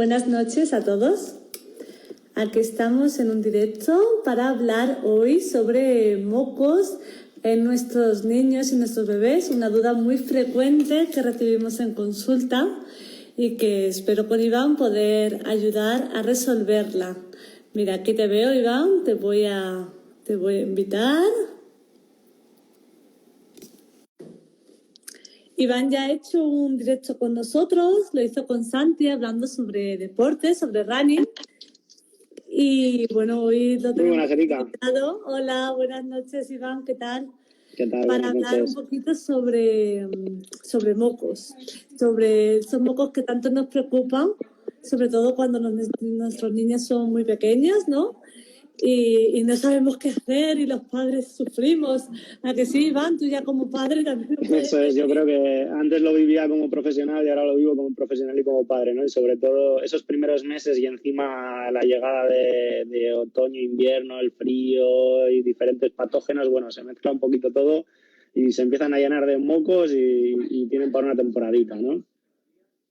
buenas noches a todos. Aquí estamos en un directo para hablar hoy sobre mocos en nuestros niños y nuestros bebés, una duda muy frecuente que recibimos en consulta y que espero con Iván poder ayudar a resolverla. Mira, aquí te veo, Iván, te voy a invitar. Iván ya ha hecho un directo con nosotros, lo hizo con Santi hablando sobre deportes, sobre running. Y bueno, hoy lo tenemos. Muy buenas, Erika. Invitado. Hola, buenas noches, Iván, ¿qué tal? ¿Qué tal? Para hablar un poquito sobre mocos, sobre esos mocos que tanto nos preocupan, sobre todo cuando nuestros niños son muy pequeños, ¿no? Y no sabemos qué hacer y los padres sufrimos. ¿A que sí, Iván? Tú ya como padre también lo puedes Eso es, yo decir. creo que antes lo vivía como profesional y ahora lo vivo como profesional y como padre, ¿no? Y sobre todo esos primeros meses y encima la llegada de otoño, invierno, el frío y diferentes patógenos, bueno, se mezcla un poquito todo y se empiezan a llenar de mocos y tienen para una temporadita, ¿no?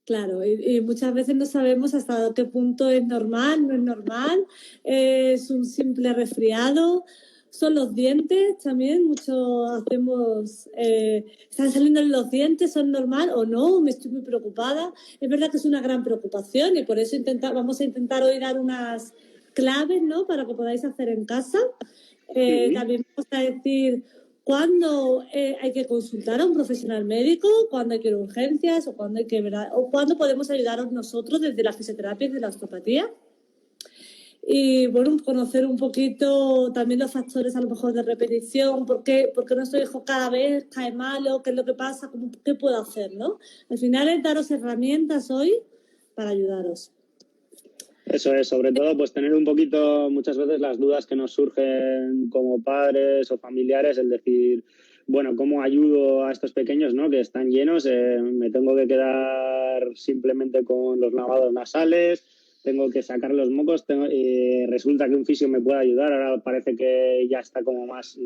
Claro, y muchas veces no sabemos hasta qué punto es normal, no es normal, es un simple resfriado, son los dientes también, muchos hacemos, están saliendo los dientes, ¿son normal o no? Me estoy muy preocupada. Es verdad que es una gran preocupación y por eso vamos a intentar hoy dar unas claves, ¿no? Para que podáis hacer en casa. También vamos a decir cuándo hay que consultar a un profesional médico, cuándo hay que ir a urgencias o cuándo podemos ayudaros nosotros desde la fisioterapia y de la osteopatía. Y bueno, conocer un poquito también los factores a lo mejor de repetición, por qué nuestro hijo cada vez cae malo, qué es lo que pasa, qué puedo hacer, ¿no? Al final es daros herramientas hoy para ayudaros. Eso es, sobre todo pues tener un poquito muchas veces las dudas que nos surgen como padres o familiares, el decir, bueno, ¿cómo ayudo a estos pequeños, ¿no? Que están llenos? Me tengo que quedar simplemente con los lavados nasales, tengo que sacar los mocos, resulta que un fisio me puede ayudar, ahora parece que ya está como más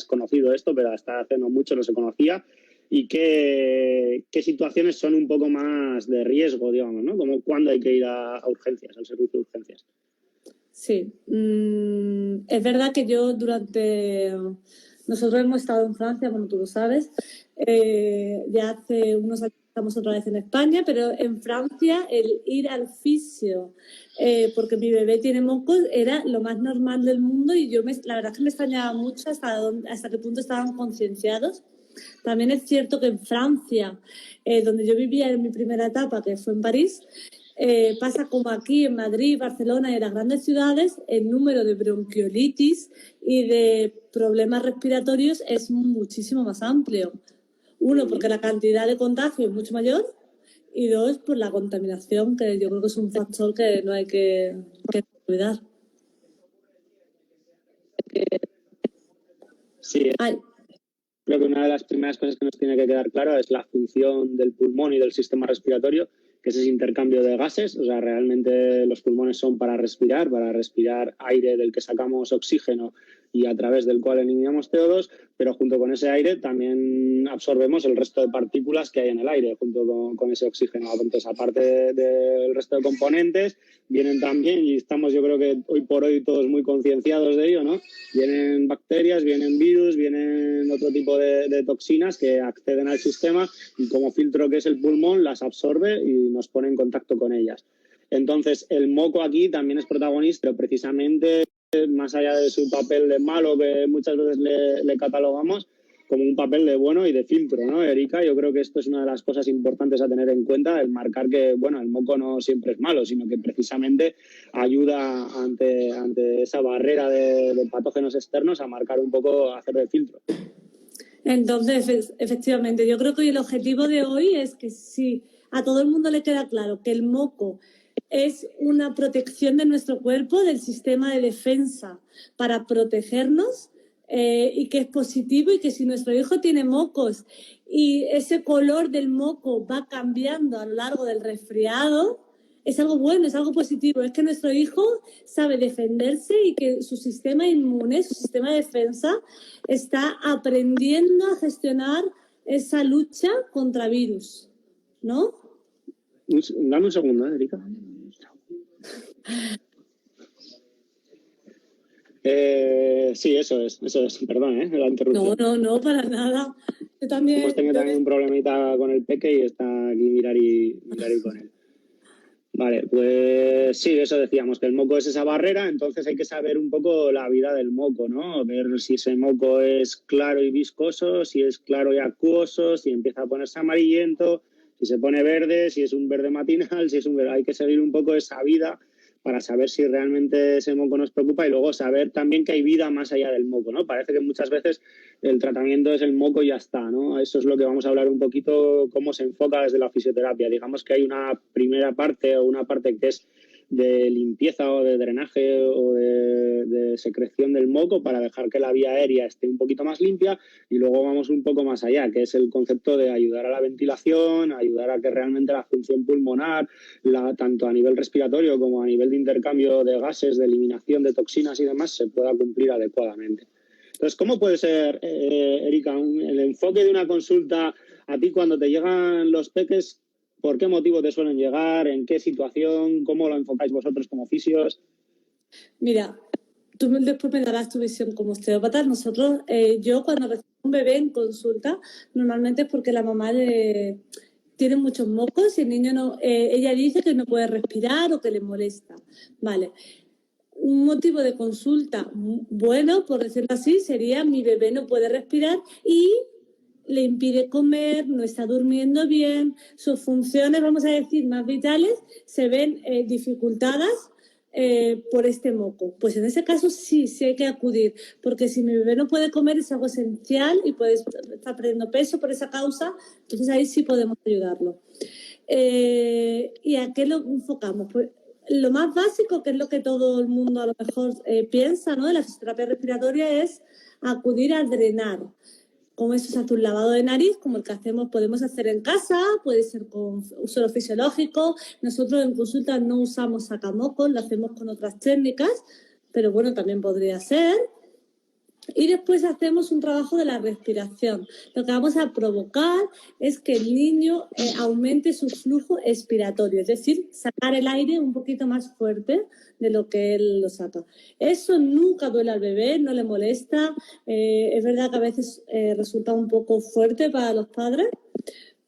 conocido esto, pero hasta hace no mucho no se conocía. Y qué situaciones son un poco más de riesgo, digamos, ¿no? Como cuándo hay que ir a urgencias, al servicio de urgencias. Sí, es verdad que nosotros hemos estado en Francia, como tú lo sabes, ya hace unos años estamos otra vez en España, pero en Francia el ir al fisio, porque mi bebé tiene mocos, era lo más normal del mundo y la verdad es que me extrañaba mucho hasta qué punto estaban concienciados. También es cierto que en Francia, donde yo vivía en mi primera etapa, que fue en París, pasa como aquí en Madrid, Barcelona y en las grandes ciudades, el número de bronquiolitis y de problemas respiratorios es muchísimo más amplio. Uno, porque la cantidad de contagio es mucho mayor y dos, por la contaminación, que yo creo que es un factor que no hay que olvidar. Sí. Creo que una de las primeras cosas que nos tiene que quedar claro es la función del pulmón y del sistema respiratorio, que es ese intercambio de gases. O sea, realmente los pulmones son para respirar aire del que sacamos oxígeno y a través del cual eliminamos CO2, pero junto con ese aire también absorbemos el resto de partículas que hay en el aire, junto con ese oxígeno. Entonces, aparte del resto de componentes, vienen también, y estamos yo creo que hoy por hoy todos muy concienciados de ello, ¿no? Vienen bacterias, vienen virus, vienen otro tipo de toxinas que acceden al sistema y como filtro que es el pulmón las absorbe y nos pone en contacto con ellas. Entonces, el moco aquí también es protagonista, pero precisamente más allá de su papel de malo que muchas veces le catalogamos, como un papel de bueno y de filtro, ¿no, Erika? Yo creo que esto es una de las cosas importantes a tener en cuenta, el marcar que, bueno, el moco no siempre es malo, sino que precisamente ayuda ante esa barrera de patógenos externos a marcar un poco, a hacer de filtro. Entonces, efectivamente, yo creo que el objetivo de hoy es que si a todo el mundo le queda claro que el moco es una protección de nuestro cuerpo, del sistema de defensa para protegernos, y que es positivo y que si nuestro hijo tiene mocos y ese color del moco va cambiando a lo largo del resfriado, es algo bueno, es algo positivo. Es que nuestro hijo sabe defenderse y que su sistema inmune, su sistema de defensa está aprendiendo a gestionar esa lucha contra virus, ¿no? Dame un segundo, Erika. Sí, eso es. Perdón, la interrupción. No, para nada. Yo también... Hemos tenido también un problemita con el peque y está aquí mirar y con él. Vale, pues sí, eso decíamos, que el moco es esa barrera, entonces hay que saber un poco la vida del moco, ¿no? Ver si ese moco es claro y viscoso, si es claro y acuoso, si empieza a ponerse amarillento, si se pone verde, si es un verde matinal, si es un verde... Hay que seguir un poco esa vida para saber si realmente ese moco nos preocupa y luego saber también que hay vida más allá del moco, ¿no? Parece que muchas veces el tratamiento es el moco y ya está, ¿no? Eso es lo que vamos a hablar un poquito, cómo se enfoca desde la fisioterapia. Digamos que hay una primera parte o una parte que es de limpieza o de drenaje o de secreción del moco para dejar que la vía aérea esté un poquito más limpia y luego vamos un poco más allá, que es el concepto de ayudar a la ventilación, ayudar a que realmente la función pulmonar, tanto a nivel respiratorio como a nivel de intercambio de gases, de eliminación de toxinas y demás, se pueda cumplir adecuadamente. Entonces, ¿cómo puede ser, Erika, el enfoque de una consulta a ti cuando te llegan los peques? ¿Por qué motivo te suelen llegar? ¿En qué situación? ¿Cómo lo enfocáis vosotros como fisios? Mira, tú después me darás tu visión como osteópata. Nosotros, yo cuando recibo un bebé en consulta, normalmente es porque la mamá tiene muchos mocos y el niño no, ella dice que no puede respirar o que le molesta. Vale. Un motivo de consulta bueno, por decirlo así, sería mi bebé no puede respirar y le impide comer, no está durmiendo bien, sus funciones, vamos a decir, más vitales se ven dificultadas por este moco. Pues en ese caso sí hay que acudir, porque si mi bebé no puede comer es algo esencial y puede estar perdiendo peso por esa causa, entonces ahí sí podemos ayudarlo. ¿Y a qué lo enfocamos? Pues lo más básico, que es lo que todo el mundo a lo mejor piensa, ¿no?, de la fisioterapia respiratoria, es acudir a drenar. Como eso se hace un lavado de nariz, como el que podemos hacer en casa, puede ser con suelo fisiológico. Nosotros en consulta no usamos sacamocos, lo hacemos con otras técnicas, pero bueno, también podría ser. Y después hacemos un trabajo de la respiración. Lo que vamos a provocar es que el niño aumente su flujo expiratorio, es decir, sacar el aire un poquito más fuerte de lo que él lo saca. Eso nunca duele al bebé, no le molesta. Es verdad que a veces resulta un poco fuerte para los padres,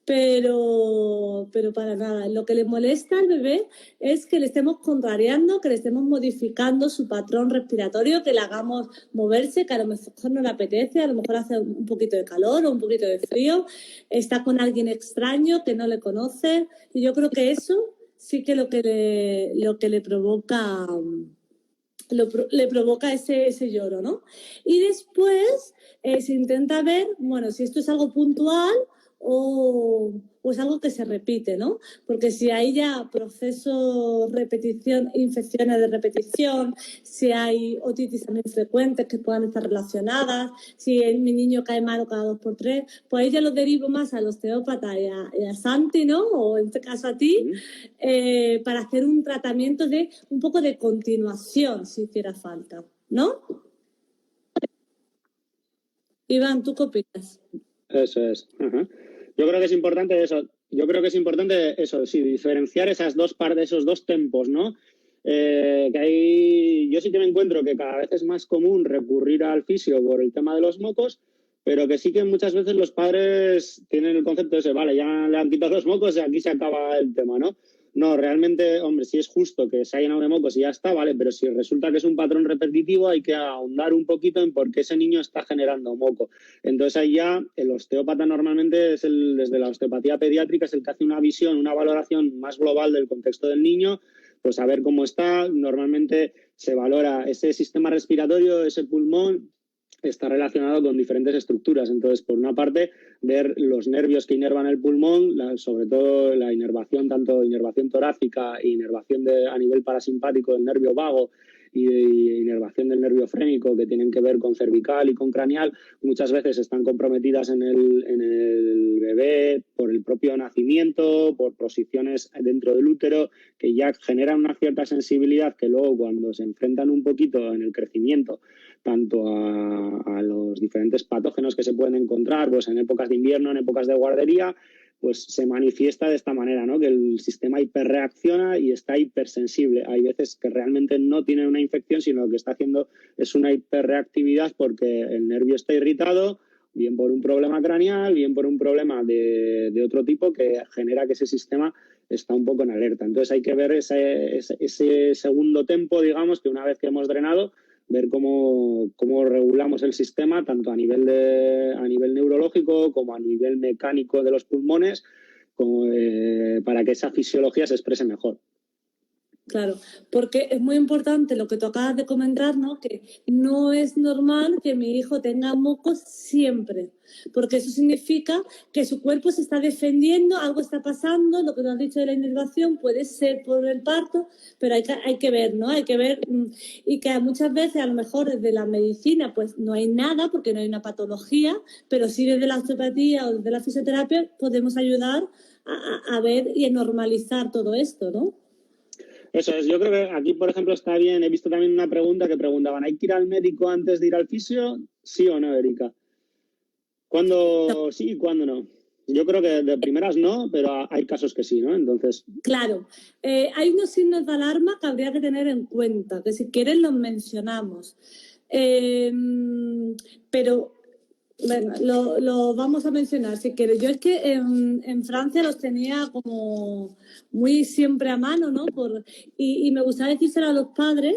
pero para nada. Lo que le molesta al bebé es que le estemos contrariando, que le estemos modificando su patrón respiratorio, que le hagamos moverse, que a lo mejor no le apetece, a lo mejor hace un poquito de calor o un poquito de frío, está con alguien extraño que no le conoce, y yo creo que eso sí que lo que le provoca le provoca ese lloro, ¿no? Y después se intenta ver, bueno, si esto es algo puntual o es algo que se repite, ¿no? Porque si hay ya procesos, repetición, infecciones de repetición, si hay otitis también frecuentes que puedan estar relacionadas, si mi niño cae malo cada 2 por 3, pues ahí ya lo derivo más al osteópata y a Santi, ¿no? O en este caso a ti, para hacer un tratamiento de un poco de continuación, si hiciera falta, ¿no? Iván, ¿tú qué opinas? Eso es. Uh-huh. Yo creo que es importante eso, sí, diferenciar esas dos partes, esos dos tempos, ¿no? Yo sí que me encuentro que cada vez es más común recurrir al fisio por el tema de los mocos, pero que sí que muchas veces los padres tienen el concepto ese, vale, ya le han quitado los mocos y aquí se acaba el tema, ¿no? No, realmente, hombre, sí es justo que se haya llenado de mocos y ya está, vale, pero si resulta que es un patrón repetitivo hay que ahondar un poquito en por qué ese niño está generando moco. Entonces ahí ya el osteópata normalmente es desde la osteopatía pediátrica es el que hace una visión, una valoración más global del contexto del niño, pues a ver cómo está. Normalmente se valora ese sistema respiratorio, ese pulmón, está relacionado con diferentes estructuras. Entonces, por una parte, ver los nervios que inervan el pulmón, sobre todo la inervación, tanto inervación torácica e inervación a nivel parasimpático del nervio vago y inervación del nervio frénico, que tienen que ver con cervical y con craneal, muchas veces están comprometidas en el bebé por el propio nacimiento, por posiciones dentro del útero, que ya generan una cierta sensibilidad que luego cuando se enfrentan un poquito en el crecimiento, tanto a los diferentes patógenos que se pueden encontrar, pues en épocas de invierno, en épocas de guardería, pues se manifiesta de esta manera, ¿no? Que el sistema hiperreacciona y está hipersensible. Hay veces que realmente no tiene una infección, sino lo que está haciendo es una hiperreactividad porque el nervio está irritado, bien por un problema craneal, bien por un problema de otro tipo que genera que ese sistema está un poco en alerta. Entonces hay que ver ese segundo tempo, digamos, que una vez que hemos drenado, ver cómo regulamos el sistema, tanto a nivel neurológico como a nivel mecánico de los pulmones, para que esa fisiología se exprese mejor. Claro, porque es muy importante lo que tú acabas de comentar, ¿no? Que no es normal que mi hijo tenga mocos siempre, porque eso significa que su cuerpo se está defendiendo, algo está pasando, lo que tú has dicho de la inervación puede ser por el parto, pero hay que ver, ¿no? Hay que ver, y que muchas veces a lo mejor desde la medicina pues no hay nada porque no hay una patología, pero sí desde la osteopatía o desde la fisioterapia podemos ayudar a ver y a normalizar todo esto, ¿no? Eso es, yo creo que aquí, por ejemplo, está bien. He visto también una pregunta que preguntaban, ¿hay que ir al médico antes de ir al fisio? ¿Sí o no, Erika? ¿Cuándo sí y cuándo no? Yo creo que de primeras no, pero hay casos que sí, ¿no? Entonces... Claro, hay unos signos de alarma que habría que tener en cuenta, que si quieres los mencionamos. Pero... Venga, lo vamos a mencionar si quieres. Yo es que en Francia los tenía como muy siempre a mano, ¿no? Y me gustaría decírselo a los padres,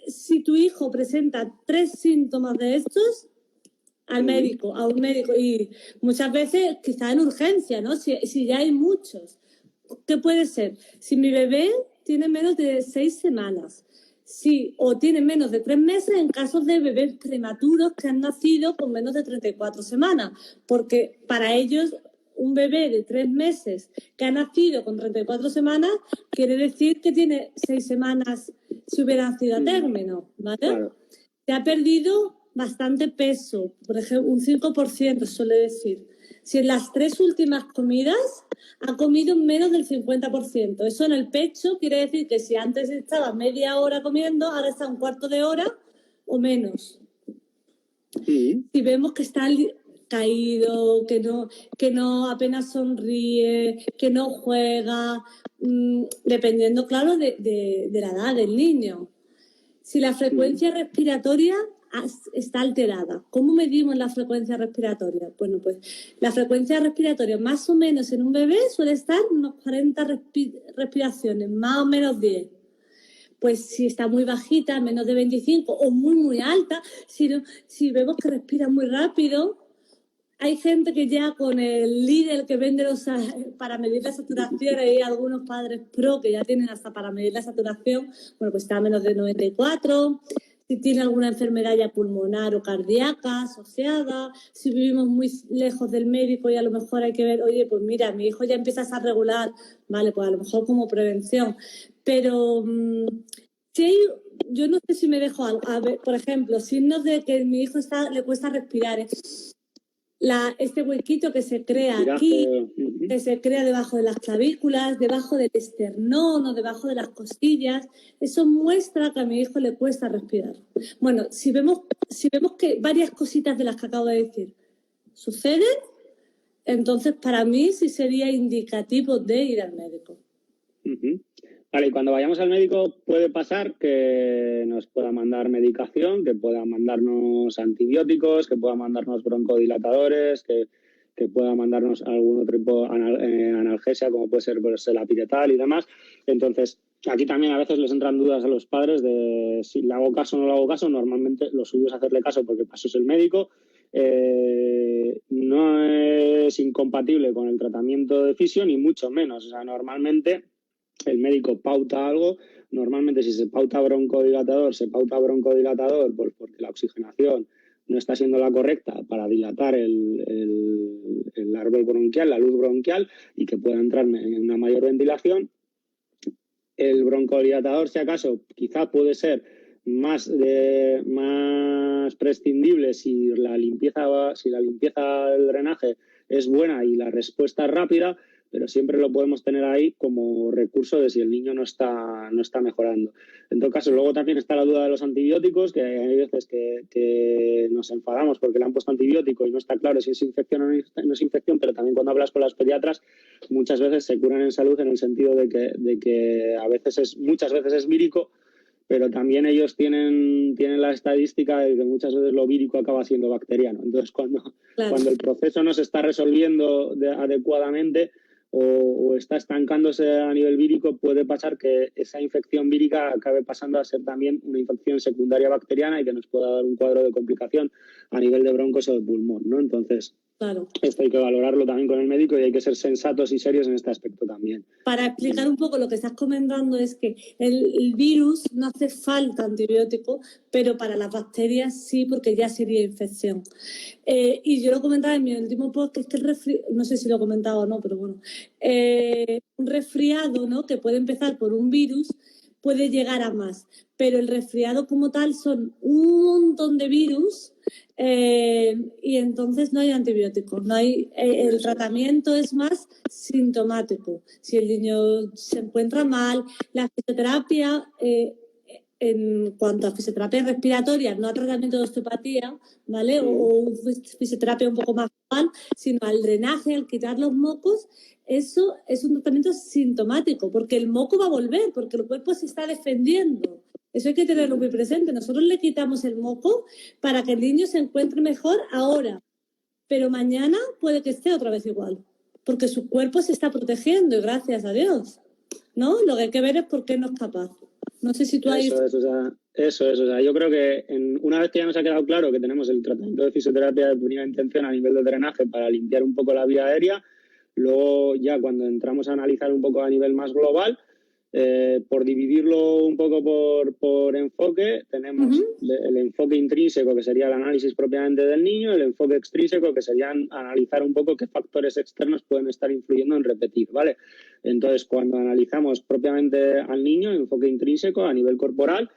si tu hijo presenta 3 síntomas de estos, a un médico, y muchas veces quizá en urgencia, ¿no? Si ya hay muchos. ¿Qué puede ser? Si mi bebé tiene menos de 6 semanas, sí, o tiene menos de 3 meses en casos de bebés prematuros que han nacido con menos de 34 semanas, porque para ellos un bebé de 3 meses que ha nacido con 34 semanas quiere decir que tiene 6 semanas si hubiera nacido a término, ¿vale? Claro. Se ha perdido bastante peso, por ejemplo, un 5% suele decir. Si en las 3 últimas comidas ha comido menos del 50%. Eso en el pecho quiere decir que si antes estaba media hora comiendo, ahora está un cuarto de hora o menos. Sí. Si vemos que está caído, que no apenas sonríe, que no juega, dependiendo, claro, de la edad del niño. Si la frecuencia respiratoria está alterada. ¿Cómo medimos la frecuencia respiratoria? Bueno, pues la frecuencia respiratoria más o menos en un bebé suele estar unos 40 respiraciones, más o menos 10. Pues si está muy bajita, menos de 25, o muy alta, si vemos que respira muy rápido. Hay gente que ya con el líder que vende para medir la saturación, hay algunos padres pro que ya tienen hasta para medir la saturación, bueno, pues está a menos de 94, si tiene alguna enfermedad ya pulmonar o cardíaca asociada, si vivimos muy lejos del médico y a lo mejor hay que ver, oye, pues mira, mi hijo ya empieza a regular, vale, pues a lo mejor como prevención, pero si hay... Yo no sé si me dejo algo, a ver, por ejemplo, signos de que mi hijo le cuesta respirar, este huequito que se crea aquí, que se crea debajo de las clavículas, debajo del esternón o debajo de las costillas, eso muestra que a mi hijo le cuesta respirar. Bueno, si vemos que varias cositas de las que acabo de decir suceden, entonces para mí sí sería indicativo de ir al médico. Vale, y cuando vayamos al médico puede pasar que nos pueda mandar medicación, que pueda mandarnos antibióticos, que pueda mandarnos broncodilatadores, que pueda mandarnos algún otro tipo de analgesia, como puede ser pues, el apiretal y demás. Entonces, aquí también a veces les entran dudas a los padres de si le hago caso o no le hago caso. Normalmente lo suyo es hacerle caso porque para eso es el médico. No es incompatible con el tratamiento de fisio, ni mucho menos. O sea, normalmente... el médico pauta algo, normalmente si se pauta broncodilatador pues porque la oxigenación no está siendo la correcta para dilatar el árbol bronquial, la luz bronquial, y que pueda entrar en una mayor ventilación. El broncodilatador, si acaso, quizá puede ser más prescindible si la limpieza del drenaje es buena y la respuesta es rápida, pero siempre lo podemos tener ahí como recurso de si el niño no está mejorando. En todo caso, luego también está la duda de los antibióticos, que hay veces que nos enfadamos porque le han puesto antibiótico y no está claro si es infección o no es infección, pero también cuando hablas con las pediatras, muchas veces se curan en salud en el sentido de que muchas veces es vírico, pero también ellos tienen la estadística de que muchas veces lo vírico acaba siendo bacteriano. Entonces, cuando el proceso no se está resolviendo adecuadamente o está estancándose a nivel vírico, puede pasar que esa infección vírica acabe pasando a ser también una infección secundaria bacteriana y que nos pueda dar un cuadro de complicación a nivel de broncos o de pulmón, ¿no? Entonces, esto hay que valorarlo también con el médico y hay que ser sensatos y serios en este aspecto también. Para explicar un poco lo que estás comentando es que el virus no hace falta antibiótico, pero para las bacterias sí, porque ya sería infección. Y yo lo comentaba en mi último podcast, que no sé si lo he comentado o no, pero bueno, un resfriado, ¿no?, que puede empezar por un virus, puede llegar a más, pero el resfriado como tal son un montón de virus. Y entonces no hay antibióticos, no hay, el tratamiento es más sintomático. Si el niño se encuentra mal, la fisioterapia, en cuanto a fisioterapia respiratoria, no a tratamiento de osteopatía, ¿vale? O fisioterapia un poco más global, sino al drenaje, al quitar los mocos, eso es un tratamiento sintomático, porque el moco va a volver, porque el cuerpo se está defendiendo. Eso hay que tenerlo muy presente. Nosotros le quitamos el moco para que el niño se encuentre mejor ahora, pero mañana puede que esté otra vez igual, porque su cuerpo se está protegiendo y gracias a Dios, ¿no? Lo que hay que ver es por qué no es capaz. No sé si tú hay... Eso es. O sea, yo creo que una vez que ya nos ha quedado claro que tenemos el tratamiento de fisioterapia de primera intención a nivel de drenaje para limpiar un poco la vía aérea, luego ya cuando entramos a analizar un poco a nivel más global, por dividirlo un poco por enfoque, tenemos el enfoque intrínseco, que sería el análisis propiamente del niño, el enfoque extrínseco, que sería analizar un poco qué factores externos pueden estar influyendo en repetir, ¿vale? Entonces, cuando analizamos propiamente al niño, enfoque intrínseco a nivel corporal,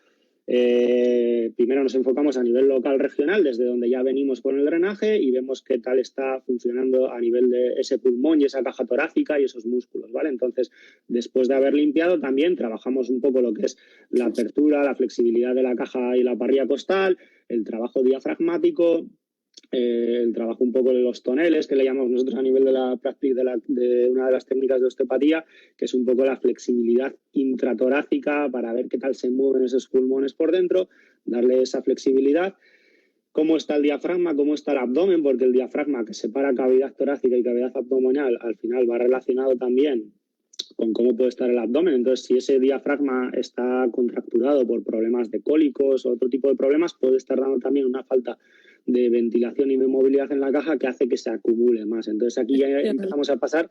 primero nos enfocamos a nivel local regional, desde donde ya venimos con el drenaje, y vemos qué tal está funcionando a nivel de ese pulmón y esa caja torácica y esos músculos, ¿vale? Entonces, después de haber limpiado, también trabajamos un poco lo que es la apertura, la flexibilidad de la caja y la parrilla costal, el trabajo diafragmático, el trabajo un poco de los toneles, que le llamamos nosotros a nivel de la práctica de una de las técnicas de osteopatía, que es un poco la flexibilidad intratorácica para ver qué tal se mueven esos pulmones por dentro, darle esa flexibilidad. Cómo está el diafragma, cómo está el abdomen, porque el diafragma, que separa cavidad torácica y cavidad abdominal, al final va relacionado también con cómo puede estar el abdomen. Entonces, si ese diafragma está contracturado por problemas de cólicos o otro tipo de problemas, puede estar dando también una falta de ventilación y de movilidad en la caja que hace que se acumule más. Entonces, aquí ya empezamos a pasar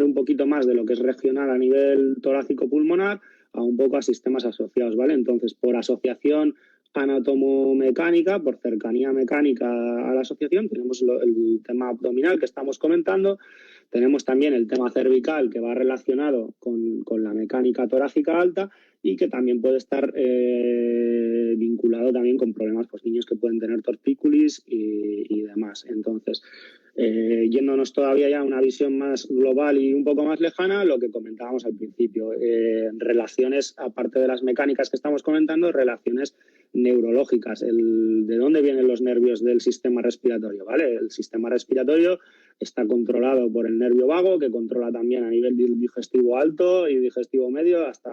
un poquito más de lo que es regional a nivel torácico pulmonar a un poco a sistemas asociados, ¿vale? Entonces, por asociación anatomomecánica, por cercanía mecánica a la asociación, tenemos el tema abdominal que estamos comentando, tenemos también el tema cervical que va relacionado con la mecánica torácica alta y que también puede estar vinculado también con problemas, pues niños que pueden tener tortícolis y demás. Entonces, yéndonos todavía ya a una visión más global y un poco más lejana, lo que comentábamos al principio, relaciones, aparte de las mecánicas que estamos comentando, relaciones neurológicas, de dónde vienen los nervios del sistema respiratorio, ¿vale? El sistema respiratorio está controlado por el nervio vago, que controla también a nivel digestivo alto y digestivo medio hasta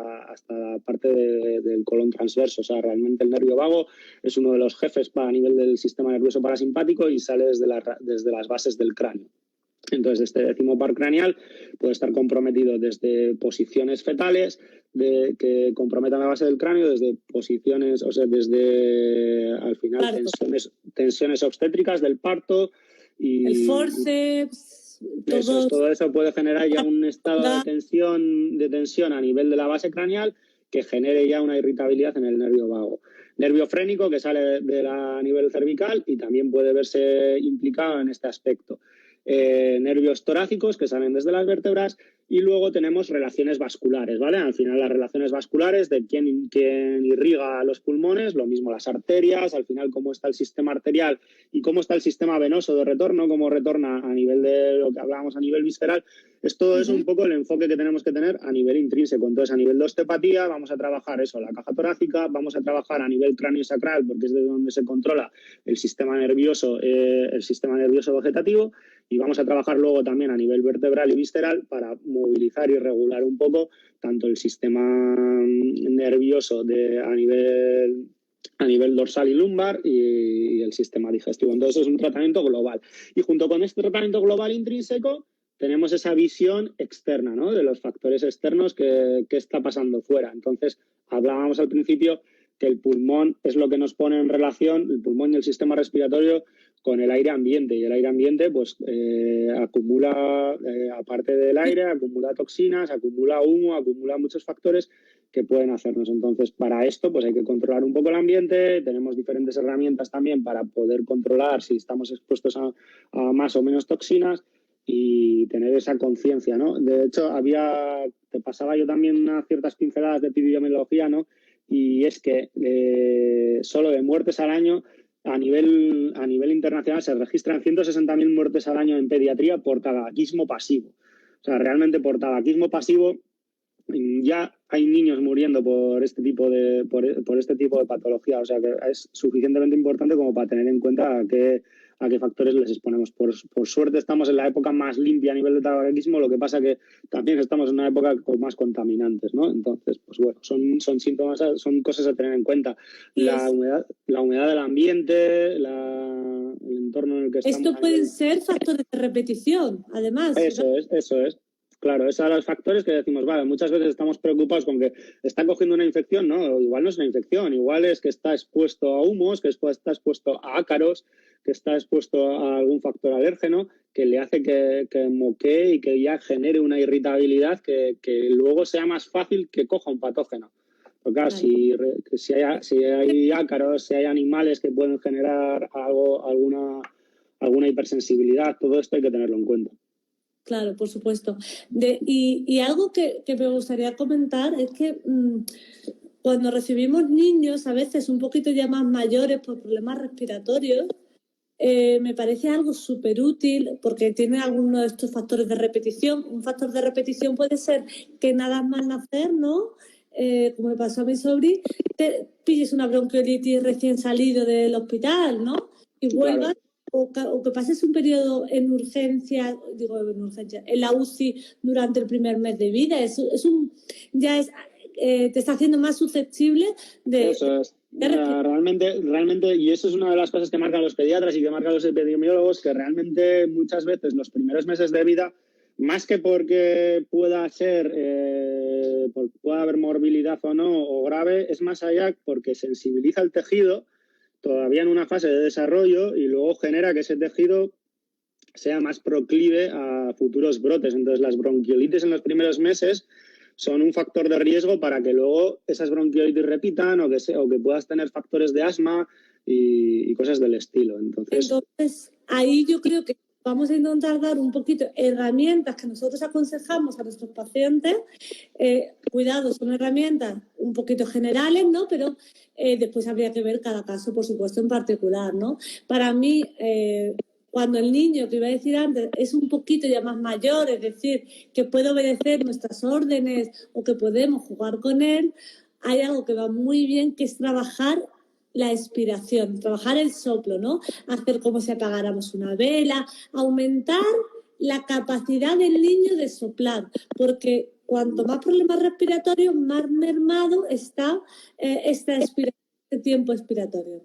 la parte del colon transverso. O sea, realmente el nervio vago es uno de los jefes a nivel del sistema nervioso parasimpático y sale desde las bases del cráneo. Entonces, este décimo par craneal puede estar comprometido desde posiciones fetales que comprometan la base del cráneo, desde posiciones, o sea, desde al final tensiones obstétricas del parto y el forceps. Todo eso puede generar ya un estado de tensión a nivel de la base craneal que genere ya una irritabilidad en el nervio vago. Nervio frénico que sale a nivel cervical y también puede verse implicado en este aspecto. nervios torácicos que salen desde las vértebras, y luego tenemos relaciones vasculares, ¿vale? Al final las relaciones vasculares de quién irriga los pulmones, lo mismo las arterias, al final cómo está el sistema arterial y cómo está el sistema venoso de retorno, cómo retorna a nivel de lo que hablábamos a nivel visceral. Esto es un poco el enfoque que tenemos que tener a nivel intrínseco. Entonces, a nivel de osteopatía vamos a trabajar eso, la caja torácica, vamos a trabajar a nivel cráneo-sacral, porque es de donde se controla el sistema nervioso vegetativo, y vamos a trabajar luego también a nivel vertebral y visceral para movilizar y regular un poco tanto el sistema nervioso a nivel dorsal y lumbar y el sistema digestivo. Entonces es un tratamiento global. Y junto con este tratamiento global intrínseco tenemos esa visión externa, ¿no? De los factores externos que está pasando fuera. Entonces hablábamos al principio que el pulmón es lo que nos pone en relación, el pulmón y el sistema respiratorio, con el aire ambiente, y el aire ambiente pues acumula, aparte del aire, acumula toxinas, acumula humo, acumula muchos factores que pueden hacernos. Entonces, para esto pues hay que controlar un poco el ambiente. Tenemos diferentes herramientas también para poder controlar si estamos expuestos a más o menos toxinas y tener esa conciencia, ¿no? De hecho, te pasaba yo también unas ciertas pinceladas de epidemiología, ¿no? Y es que solo de muertes al año, a nivel internacional, se registran 160.000 muertes al año en pediatría por tabaquismo pasivo. O sea, realmente por tabaquismo pasivo ya hay niños muriendo por este tipo de patología. O sea, que es suficientemente importante como para tener en cuenta a qué factores les exponemos. Por suerte estamos en la época más limpia a nivel de tabaquismo, lo que pasa que también estamos en una época con más contaminantes, ¿no? Entonces, pues bueno, son síntomas, son cosas a tener en cuenta. La humedad del ambiente, el entorno en el que estamos. Esto pueden ser factores de repetición, además. Eso es. Claro, esos son los factores que decimos, vale, muchas veces estamos preocupados con que está cogiendo una infección, ¿no? Igual no es una infección, igual es que está expuesto a humos, que está expuesto a ácaros, que está expuesto a algún factor alérgeno que le hace que moquee y que ya genere una irritabilidad que luego sea más fácil que coja un patógeno. Porque claro, si hay ácaros, si hay animales que pueden generar alguna hipersensibilidad, todo esto hay que tenerlo en cuenta. Claro, por supuesto. Y algo que me gustaría comentar es que cuando recibimos niños, a veces un poquito ya más mayores por problemas respiratorios, me parece algo súper útil porque tiene alguno de estos factores de repetición. Un factor de repetición puede ser que nada más nacer, ¿no? Como le pasó a mi sobrino, te pilles una bronquiolitis recién salido del hospital, ¿no? Y vuelvas. Claro. O que pases un periodo en la UCI durante el primer mes de vida, te está haciendo más susceptible de... Eso es. Realmente, y eso es una de las cosas que marcan los pediatras y que marcan los epidemiólogos, que realmente muchas veces los primeros meses de vida, más que porque pueda haber morbilidad o no, o grave, es más allá porque sensibiliza el tejido todavía en una fase de desarrollo y luego genera que ese tejido sea más proclive a futuros brotes. Entonces, las bronquiolitis en los primeros meses son un factor de riesgo para que luego esas bronquiolitis repitan o que puedas tener factores de asma y cosas del estilo. Entonces, ahí yo creo que vamos a intentar dar un poquito herramientas que nosotros aconsejamos a nuestros pacientes. Cuidado, son herramientas un poquito generales, ¿no? Pero después habría que ver cada caso, por supuesto, en particular, ¿no? Para mí, cuando el niño, que iba a decir antes, es un poquito ya más mayor, es decir, que puede obedecer nuestras órdenes o que podemos jugar con él, hay algo que va muy bien, que es trabajar la expiración, trabajar el soplo, ¿no? Hacer como si apagáramos una vela, aumentar la capacidad del niño de soplar, porque cuanto más problemas respiratorios, más mermado está este tiempo expiratorio.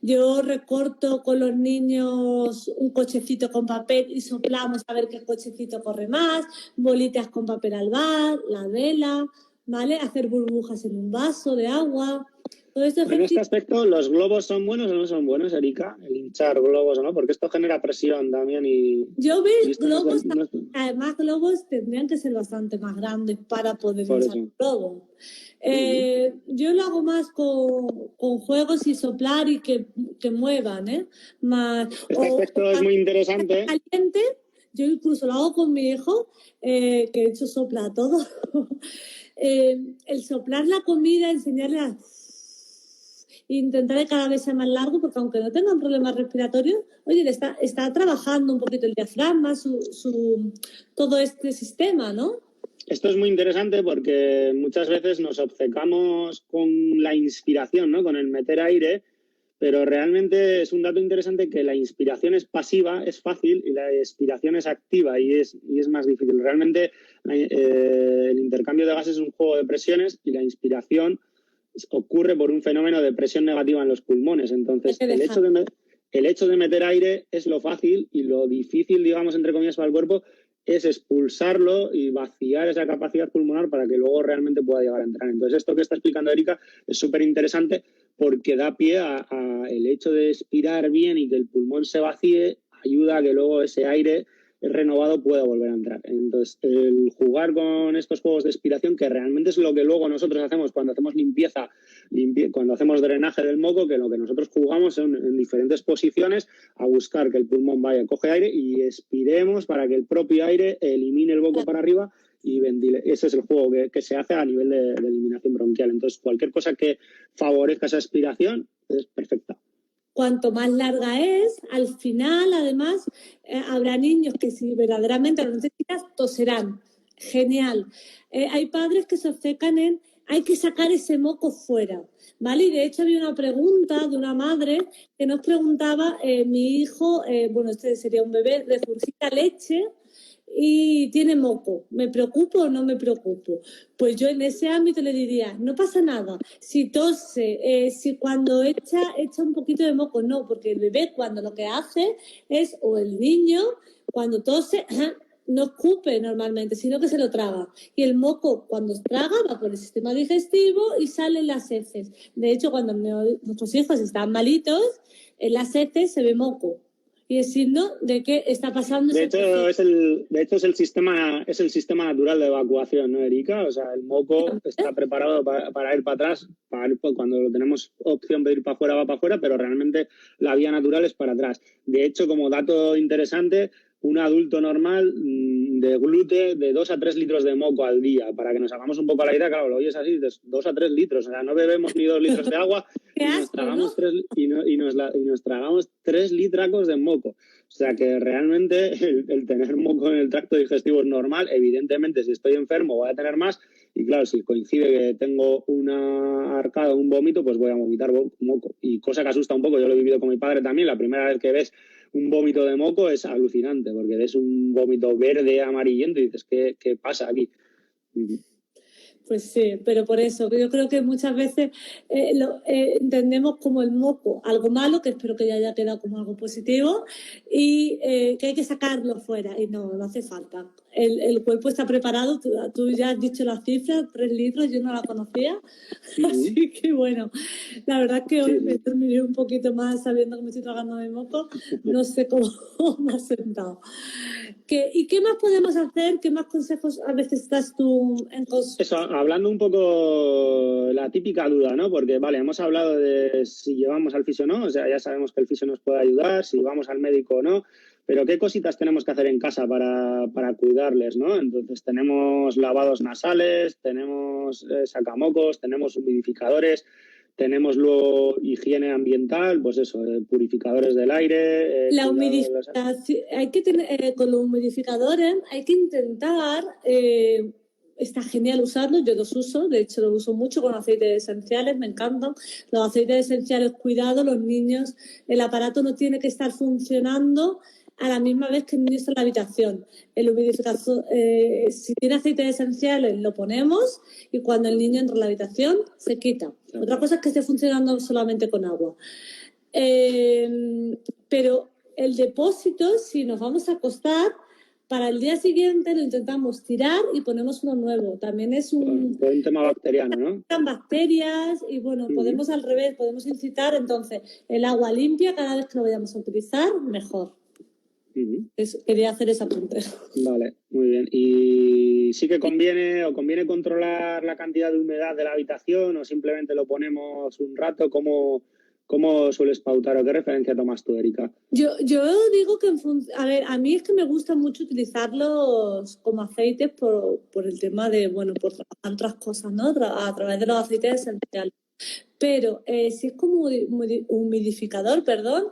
Yo recorto con los niños un cochecito con papel y soplamos a ver qué cochecito corre más, bolitas con papel albal, la vela, ¿vale? Hacer burbujas en un vaso de agua. En este aspecto, ¿los globos son buenos o no son buenos, Erika? El hinchar globos o no, porque esto genera presión también y... Yo veo globos, además globos tendrían que ser bastante más grandes para poder hinchar un globo. Yo lo hago más con juegos y soplar y que muevan, ¿eh? Este aspecto es muy interesante. Caliente, Yo incluso lo hago con mi hijo, que de hecho sopla todo. El soplar la comida, enseñarle a intentar que cada vez sea más largo, porque aunque no tengan problemas respiratorios, oye, está trabajando un poquito el diafragma, todo este sistema, ¿no? Esto es muy interesante porque muchas veces nos obcecamos con la inspiración, ¿no? Con el meter aire, pero realmente es un dato interesante que la inspiración es pasiva, es fácil, y la expiración es activa y es más difícil. Realmente el intercambio de gases es un juego de presiones y la inspiración ocurre por un fenómeno de presión negativa en los pulmones. Entonces, el hecho de meter aire es lo fácil, y lo difícil, digamos, entre comillas, para el cuerpo es expulsarlo y vaciar esa capacidad pulmonar para que luego realmente pueda llegar a entrar. Entonces, esto que está explicando Erika es súper interesante porque da pie a el hecho de expirar bien y que el pulmón se vacíe, ayuda a que luego ese aire renovado pueda volver a entrar. Entonces, el jugar con estos juegos de expiración, que realmente es lo que luego nosotros hacemos cuando hacemos limpieza, cuando hacemos drenaje del moco, que lo que nosotros jugamos en diferentes posiciones a buscar que el pulmón vaya, coge aire y expiremos para que el propio aire elimine el moco para arriba y ventile. Ese es el juego que se hace a nivel de eliminación bronquial. Entonces, cualquier cosa que favorezca esa expiración es perfecta. Cuanto más larga es, al final, además, habrá niños que si verdaderamente lo necesitas, toserán. Genial. Hay padres que se obcecan en hay que sacar ese moco fuera, ¿vale? Y de hecho había una pregunta de una madre que nos preguntaba, mi hijo, bueno, este sería un bebé, regurgita leche y tiene moco, ¿me preocupo o no me preocupo? Pues yo en ese ámbito le diría, no pasa nada, si tose, si cuando echa un poquito de moco, no, porque el bebé cuando lo que hace es, o el niño, cuando tose, no escupe normalmente, sino que se lo traga. Y el moco, cuando traga, va por el sistema digestivo y salen las heces. De hecho, cuando nuestros hijos están malitos, en las heces se ve moco. Y es signo de que está pasando. De hecho, es el sistema natural de evacuación, ¿no, Erika? O sea, el moco está preparado para ir para atrás. Cuando tenemos opción de ir para afuera, va para afuera, pero realmente la vía natural es para atrás. De hecho, como dato interesante, un adulto normal deglute de 2 a 3 litros de moco al día. Para que nos hagamos un poco la idea, claro, lo oyes así, de 2 a 3 litros. O sea, no bebemos ni 2 litros de agua y nos tragamos, ¿no? nos tragamos 3 litracos de moco. O sea que realmente el tener moco en el tracto digestivo es normal. Evidentemente, si estoy enfermo voy a tener más. Y claro, si coincide que tengo una arcada o un vómito, pues voy a vomitar moco. Y cosa que asusta un poco, yo lo he vivido con mi padre también. La primera vez que ves un vómito de moco es alucinante, porque ves un vómito verde, amarillento y dices, ¿qué pasa aquí? Pues sí, pero por eso, yo creo que muchas veces entendemos como el moco algo malo, que espero que ya haya quedado como algo positivo, y que hay que sacarlo fuera, y no hace falta. El cuerpo está preparado, tú ya has dicho la cifra, 3 litros, yo no la conocía, así que bueno, la verdad es que hoy me terminé un poquito más sabiendo que me estoy tragando de moco, no sé cómo me ha sentado. ¿Y qué más podemos hacer? ¿Qué más consejos a veces das tú en consulta? Eso, hablando un poco la típica duda, ¿no? Porque, vale, hemos hablado de si llevamos al fisio o no, o sea, ya sabemos que el fisio nos puede ayudar, si vamos al médico o no, pero ¿qué cositas tenemos que hacer en casa para cuidarles, ¿no? Entonces, tenemos lavados nasales, tenemos sacamocos, tenemos humidificadores, tenemos luego higiene ambiental, pues eso, purificadores del aire. La humidificación, hay que tener, con los humidificadores hay que intentar, está genial usarlos, yo los uso, de hecho los uso mucho con aceites esenciales, me encantan. Los aceites esenciales, cuidado, los niños, el aparato no tiene que estar funcionando a la misma vez que el niño está en la habitación. El humidificador, si tiene aceites esenciales, lo ponemos y cuando el niño entra en la habitación, se quita. Otra cosa es que esté funcionando solamente con agua. Pero el depósito, si nos vamos a acostar, para el día siguiente lo intentamos tirar y ponemos uno nuevo. También es un tema bacteriano, ¿no? Bacterias y bueno, podemos al revés, podemos incitar entonces el agua limpia cada vez que lo vayamos a utilizar, mejor. Quería hacer ese apunte. Vale, muy bien. ¿Y sí que conviene controlar la cantidad de humedad de la habitación o simplemente lo ponemos un rato? ¿Cómo ¿Cómo sueles pautar o qué referencia tomas tú, Erika? Yo digo que, a ver, a mí es que me gusta mucho utilizarlos como aceites por el tema de, bueno, por trabajar otras cosas, ¿no? A través de los aceites esenciales. Pero si es como humidificador, perdón,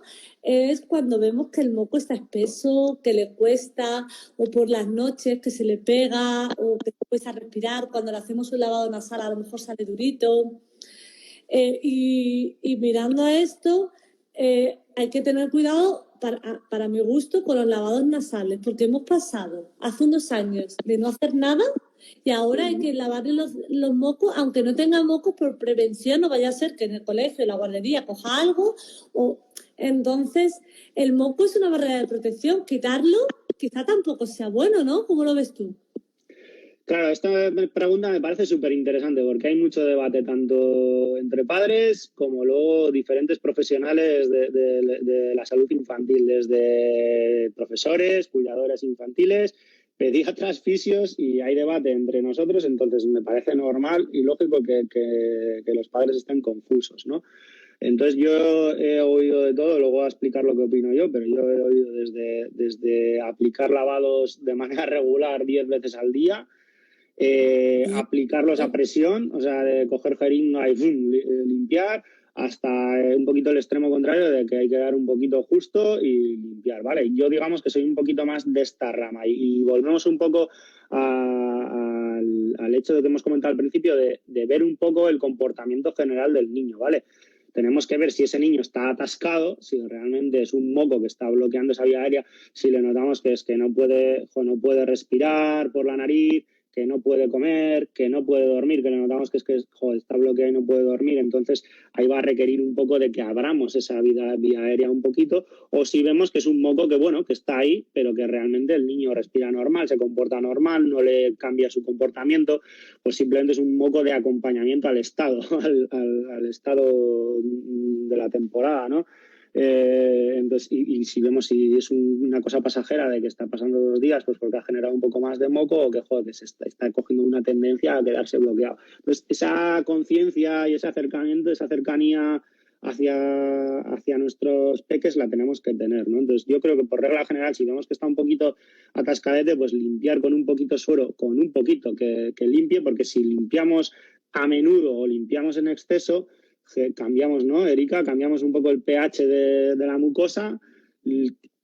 es cuando vemos que el moco está espeso, que le cuesta, o por las noches que se le pega, o que cuesta respirar. Cuando le hacemos un lavado nasal a lo mejor sale durito. Y mirando a esto, hay que tener cuidado, para mi gusto, con los lavados nasales, porque hemos pasado hace unos años de no hacer nada y ahora hay que lavarle los mocos, aunque no tenga mocos, por prevención, no vaya a ser que en el colegio, en la guardería, coja algo. Entonces, el moco es una barrera de protección. Quitarlo quizá tampoco sea bueno, ¿no? ¿Cómo lo ves tú? Claro, esta pregunta me parece súper interesante porque hay mucho debate tanto entre padres como luego diferentes profesionales de la salud infantil, desde profesores, cuidadores infantiles, pediatras, fisios, y hay debate entre nosotros. Entonces me parece normal y lógico que los padres estén confusos, ¿no? Entonces yo he oído de todo, luego voy a explicar lo que opino yo, pero yo he oído desde aplicar lavados de manera regular 10 veces al día, aplicarlos a presión, o sea, de coger jeringa y limpiar, hasta un poquito el extremo contrario de que hay que dar un poquito justo y limpiar, ¿vale? Yo digamos que soy un poquito más de esta rama y volvemos un poco al hecho de que hemos comentado al principio de ver un poco el comportamiento general del niño, ¿vale? Tenemos que ver si ese niño está atascado, si realmente es un moco que está bloqueando esa vía aérea, si le notamos que es que no puede respirar por la nariz, que no puede comer, que no puede dormir, que le notamos que está bloqueado y no puede dormir. Entonces ahí va a requerir un poco de que abramos esa vía aérea un poquito, o si vemos que es un moco que, bueno, que está ahí, pero que realmente el niño respira normal, se comporta normal, no le cambia su comportamiento, pues simplemente es un moco de acompañamiento al estado, al estado de la temporada, ¿no? Entonces, y si vemos si es una cosa pasajera de que está pasando 2 días, pues porque ha generado un poco más de moco, o que, joder, que se está cogiendo una tendencia a quedarse bloqueado. Entonces, esa conciencia y ese acercamiento, esa cercanía hacia nuestros peques la tenemos que tener, ¿no? Entonces, yo creo que por regla general, si vemos que está un poquito atascadete, pues limpiar con un poquito de suero, con un poquito que limpie, porque si limpiamos a menudo o limpiamos en exceso, cambiamos, ¿no, Erika? Cambiamos un poco el pH de la mucosa,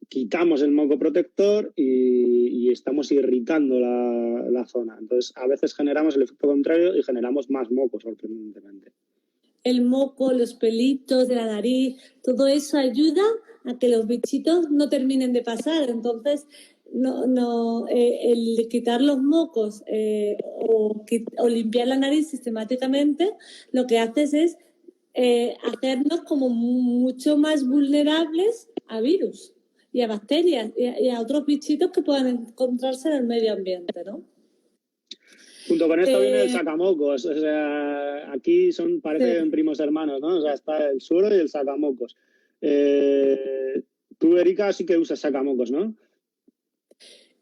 quitamos el moco protector y estamos irritando la zona. Entonces, a veces generamos el efecto contrario y generamos más moco, sorprendentemente. El moco, los pelitos de la nariz, todo eso ayuda a que los bichitos no terminen de pasar. Entonces, el quitar los mocos o limpiar la nariz sistemáticamente, lo que haces es hacernos como mucho más vulnerables a virus y a bacterias y a otros bichitos que puedan encontrarse en el medio ambiente, ¿no? Junto con esto viene el sacamocos. O sea, aquí parecen primos hermanos, ¿no? O sea, está el suero y el sacamocos. Tú, Erika, sí que usas sacamocos, ¿no?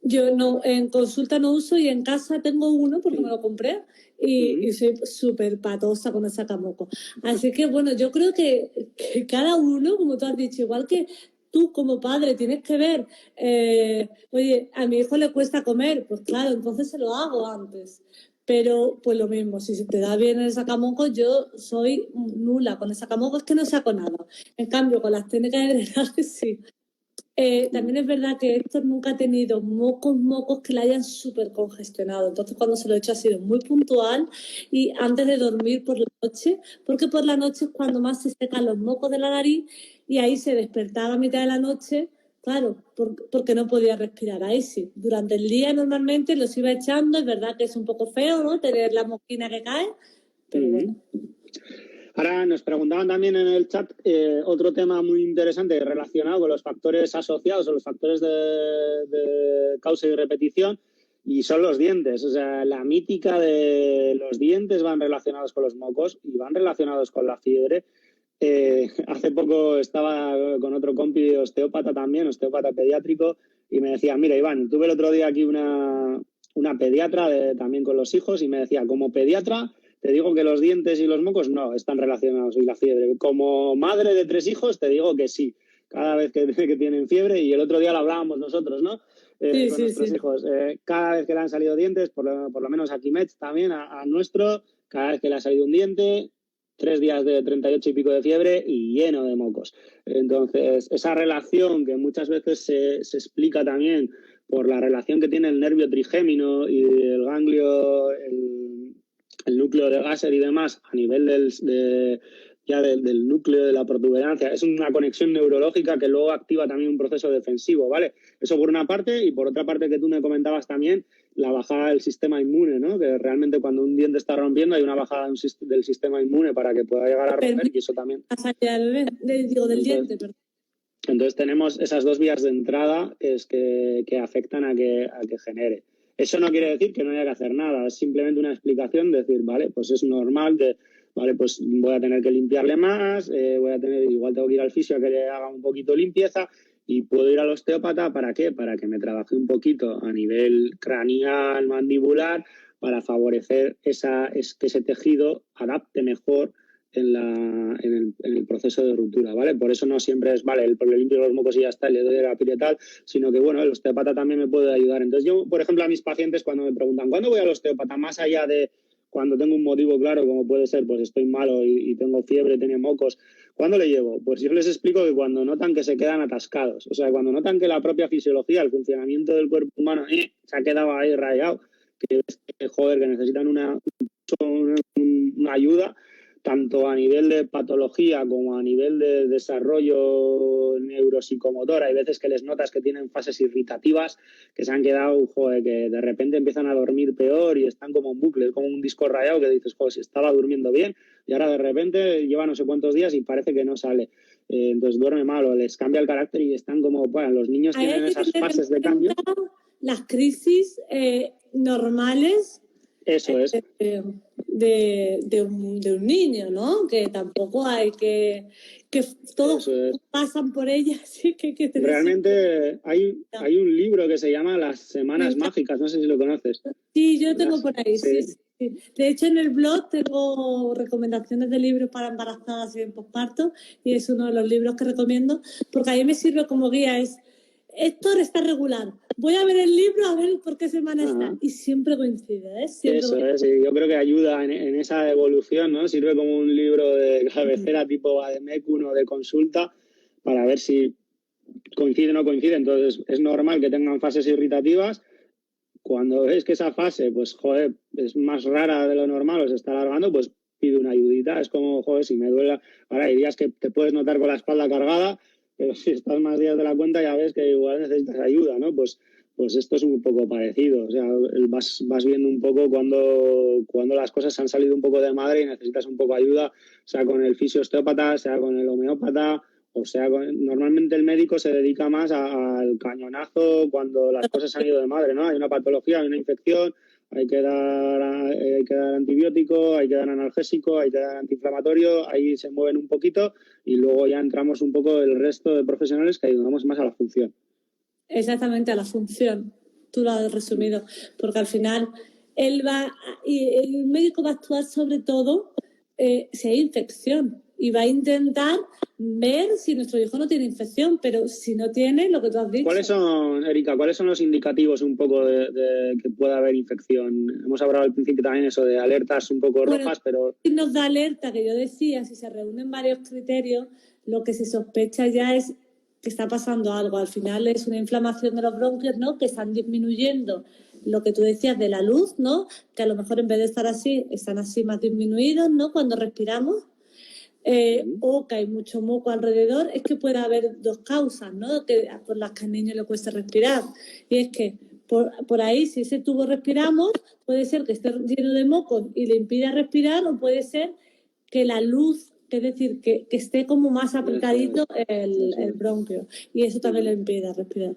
Yo no, en consulta no uso, y en casa tengo uno porque me lo compré y soy súper patosa con el sacamoco. Así que, bueno, yo creo que cada uno, como tú has dicho, igual que tú como padre tienes que ver, oye, a mi hijo le cuesta comer, pues claro, entonces se lo hago antes. Pero pues lo mismo, si se te da bien el sacamoco, yo soy nula con el sacamoco, es que no saco nada. En cambio, con las técnicas de drenaje sí. También es verdad que Héctor nunca ha tenido mocos que le hayan súper congestionado. Entonces, cuando se lo he hecho ha sido muy puntual y antes de dormir por la noche, porque por la noche es cuando más se secan los mocos de la nariz y ahí se despertaba a mitad de la noche, claro, porque no podía respirar. Ahí sí. Durante el día normalmente los iba echando. Es verdad que es un poco feo, ¿no? Tener la mosquina que cae, pero bueno. Ahora nos preguntaban también en el chat otro tema muy interesante relacionado con los factores asociados o los factores de causa y repetición, y son los dientes. O sea, la mítica de los dientes van relacionados con los mocos y van relacionados con la fiebre. Hace poco estaba con otro compi osteópata también, osteópata pediátrico, y me decía, mira, Iván, tuve el otro día aquí una pediatra también con los hijos, y me decía, como pediatra te digo que los dientes y los mocos no están relacionados y la fiebre. Como madre de 3 hijos te digo que sí, cada vez que tienen fiebre, y el otro día lo hablábamos nosotros, ¿no? Con nuestros hijos. Cada vez que le han salido dientes, por lo menos a Quimet también, a nuestro, cada vez que le ha salido un diente, 3 días de 38 y pico de fiebre y lleno de mocos. Entonces, esa relación que muchas veces se explica también por la relación que tiene el nervio trigémino y el ganglio, el núcleo de Gasser y demás, a nivel del núcleo de la protuberancia, es una conexión neurológica que luego activa también un proceso defensivo, ¿vale? Eso por una parte, y por otra parte que tú me comentabas también, la bajada del sistema inmune, ¿no? Que realmente cuando un diente está rompiendo hay una bajada del sistema inmune para que pueda llegar a romper, y eso también... del diente, perdón. Entonces tenemos esas 2 vías de entrada que afectan a que genere. Eso no quiere decir que no haya que hacer nada, es simplemente una explicación de decir, vale, pues es normal que, vale, pues voy a tener que limpiarle más, igual tengo que ir al fisio a que le haga un poquito limpieza, y puedo ir al osteópata, ¿para qué? Para que me trabaje un poquito a nivel craneal, mandibular, para favorecer que ese tejido adapte mejor en el proceso de ruptura, ¿vale? Por eso no siempre es, vale, le limpio los mocos y ya está, le doy la piretal, sino que, bueno, el osteópata también me puede ayudar. Entonces yo, por ejemplo, a mis pacientes cuando me preguntan, ¿cuándo voy al osteópata? Más allá de cuando tengo un motivo claro, como puede ser, pues estoy malo y tengo fiebre, tengo mocos, ¿cuándo le llevo? Pues yo les explico que cuando notan que se quedan atascados, o sea, cuando notan que la propia fisiología, el funcionamiento del cuerpo humano se ha quedado ahí rayado, que necesitan una ayuda, tanto a nivel de patología como a nivel de desarrollo neuropsicomotor. Hay veces que les notas que tienen fases irritativas, que se han quedado, que de repente empiezan a dormir peor y están como en bucle, como un disco rayado que dices, si estaba durmiendo bien y ahora de repente lleva no sé cuántos días y parece que no sale. Entonces duerme mal o les cambia el carácter y están como, bueno, los niños tienen esas fases de cambio. Las crisis normales. Eso es. De un niño, ¿no? Que tampoco hay que todos pasan por ellas. Sí, que realmente hay un libro que se llama Las Semanas Mágicas, no sé si lo conoces. Sí, yo lo tengo por ahí, sí. De hecho, en el blog tengo recomendaciones de libros para embarazadas y en posparto, y es uno de los libros que recomiendo, porque a mí me sirve como guía. Héctor está regular. Voy a ver el libro a ver por qué semana está. Y siempre coincide, ¿eh? Eso es, y yo creo que ayuda en esa evolución, ¿no? Sirve como un libro de cabecera tipo Vademecum o de consulta para ver si coincide o no coincide. Entonces, es normal que tengan fases irritativas. Cuando ves que esa fase, pues, es más rara de lo normal o se está alargando, pues pide una ayudita. Es como, si me duele... Ahora, hay días que te puedes notar con la espalda cargada, pero si estás más días de la cuenta ya ves que igual necesitas ayuda, ¿no? Pues esto es un poco parecido. O sea, vas viendo un poco cuando las cosas han salido un poco de madre y necesitas un poco de ayuda, sea con el fisiosteópata, sea con el homeópata, o sea, normalmente el médico se dedica más al cañonazo cuando las cosas han ido de madre, ¿no? Hay una patología, hay una infección, hay que dar antibiótico, hay que dar analgésico, hay que dar antiinflamatorio, ahí se mueven un poquito y luego ya entramos un poco el resto de profesionales que ayudamos más a la función. Exactamente, a la función. Tú lo has resumido, porque al final el médico va a actuar sobre todo si hay infección y va a intentar ver si nuestro hijo no tiene infección, pero si no tiene, lo que tú has dicho. ¿Cuáles son los indicativos un poco de que pueda haber infección? Hemos hablado al principio también eso de alertas un poco rojas, pero... Nos da alerta, que yo decía, si se reúnen varios criterios, lo que se sospecha ya es que está pasando algo. Al final es una inflamación de los bronquios, ¿no? Que están disminuyendo lo que tú decías de la luz, ¿no? Que a lo mejor en vez de estar así, están así más disminuidos, ¿no? Cuando respiramos. O que hay mucho moco alrededor, es que puede haber 2 causas, ¿no? Por las que al niño le cuesta respirar. Y es que por ahí, si ese tubo respiramos, puede ser que esté lleno de mocos y le impida respirar, o puede ser que la luz, es decir, que esté como más apretadito el bronquio, y eso también le impide respirar.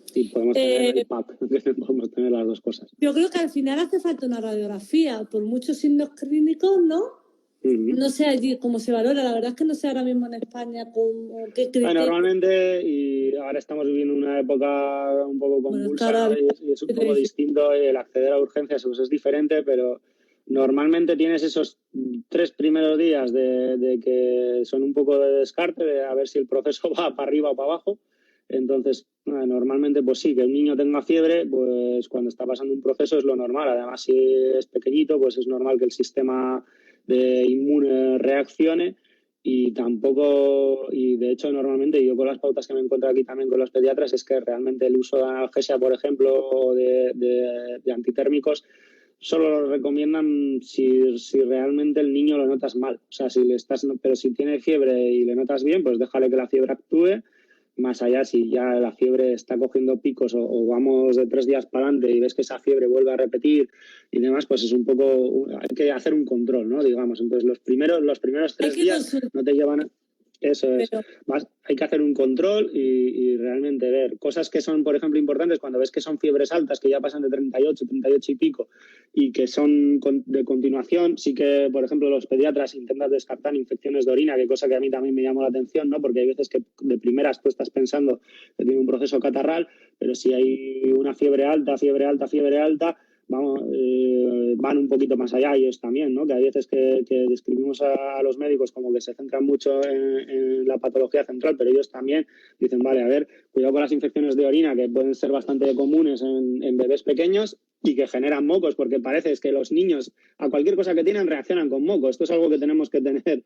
Sí, podemos tener el PAP, podemos tener las 2 cosas. Yo creo que al final hace falta una radiografía, por muchos signos clínicos, ¿no? No sé allí cómo se valora, la verdad es que no sé ahora mismo en España qué criterio. Normalmente, y ahora estamos viviendo una época un poco convulsa, y es un poco distinto, el acceder a urgencias pues es diferente, pero Normalmente tienes esos 3 primeros días de que son un poco de descarte, de a ver si el proceso va para arriba o para abajo. Entonces, normalmente, pues sí, que el niño tenga fiebre, pues cuando está pasando un proceso es lo normal. Además, si es pequeñito, pues es normal que el sistema inmune reaccione y tampoco, y de hecho, normalmente yo con las pautas que me encuentro aquí también con los pediatras es que realmente el uso de analgesia, por ejemplo, o de antitérmicos, solo lo recomiendan si realmente el niño lo notas mal. O sea, pero si tiene fiebre y le notas bien, pues déjale que la fiebre actúe. Más allá, si ya la fiebre está cogiendo picos o vamos de 3 días para adelante y ves que esa fiebre vuelve a repetir y demás, pues es un poco, hay que hacer un control, ¿no? Digamos, entonces los primeros 3 días no te llevan... Eso es. Hay que hacer un control y realmente ver cosas que son, por ejemplo, importantes cuando ves que son fiebres altas, que ya pasan de 38 y pico y que son de continuación. Sí que, por ejemplo, los pediatras intentan descartar infecciones de orina, que cosa que a mí también me llamó la atención, ¿no? Porque hay veces que de primeras tú estás pensando que tiene un proceso catarral, pero si hay una fiebre alta, van un poquito más allá ellos también, ¿no? Que hay veces que describimos a los médicos como que se centran mucho en la patología central, pero ellos también dicen, vale, a ver, cuidado con las infecciones de orina que pueden ser bastante comunes en bebés pequeños y que generan mocos, porque parece que los niños a cualquier cosa que tienen reaccionan con moco. Esto es algo que tenemos que tener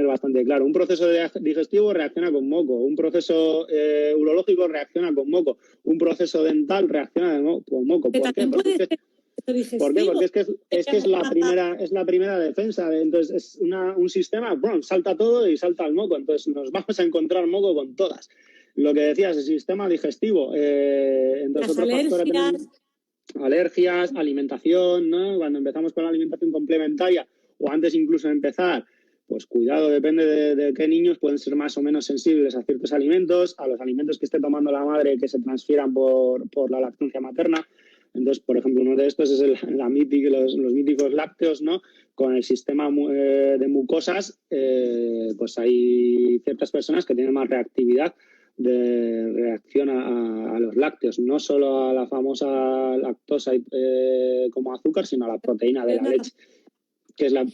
bastante claro. Un proceso digestivo reacciona con moco, un proceso urológico reacciona con moco, un proceso dental reacciona con moco. ¿Por qué? Porque es que es la primera defensa. Entonces es un sistema, salta todo y salta el moco. Entonces nos vamos a encontrar moco con todas. Lo que decías, el sistema digestivo. Entonces otro factor tenemos alergias, alimentación, ¿no? Cuando empezamos con la alimentación complementaria o antes incluso de empezar, pues cuidado, depende de qué niños pueden ser más o menos sensibles a ciertos alimentos, a los alimentos que esté tomando la madre que se transfieran por la lactancia materna. Entonces, por ejemplo, uno de estos es los míticos lácteos, ¿no? Con el sistema de mucosas, pues hay ciertas personas que tienen más reactividad de reacción a los lácteos, no solo a la famosa lactosa como azúcar, sino a la proteína de la leche, que es la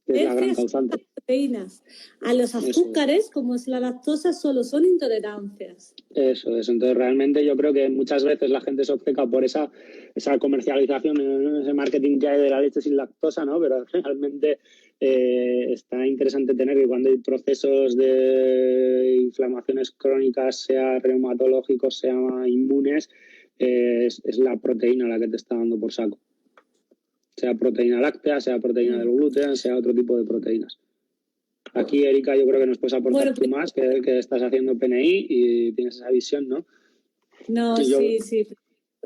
gran causante. Proteínas. A los azúcares, como es la lactosa, solo son intolerancias. Eso es. Entonces, realmente yo creo que muchas veces la gente se obceca por esa comercialización, ese marketing que hay de la leche sin lactosa, ¿no? Pero realmente está interesante tener que cuando hay procesos de inflamaciones crónicas, sea reumatológicos, sea inmunes, es la proteína la que te está dando por saco. Sea proteína láctea, sea proteína del gluten, sea otro tipo de proteínas. Aquí, Erika, yo creo que nos puedes aportar tú más, que estás haciendo PNI y tienes esa visión, ¿no? No, sí.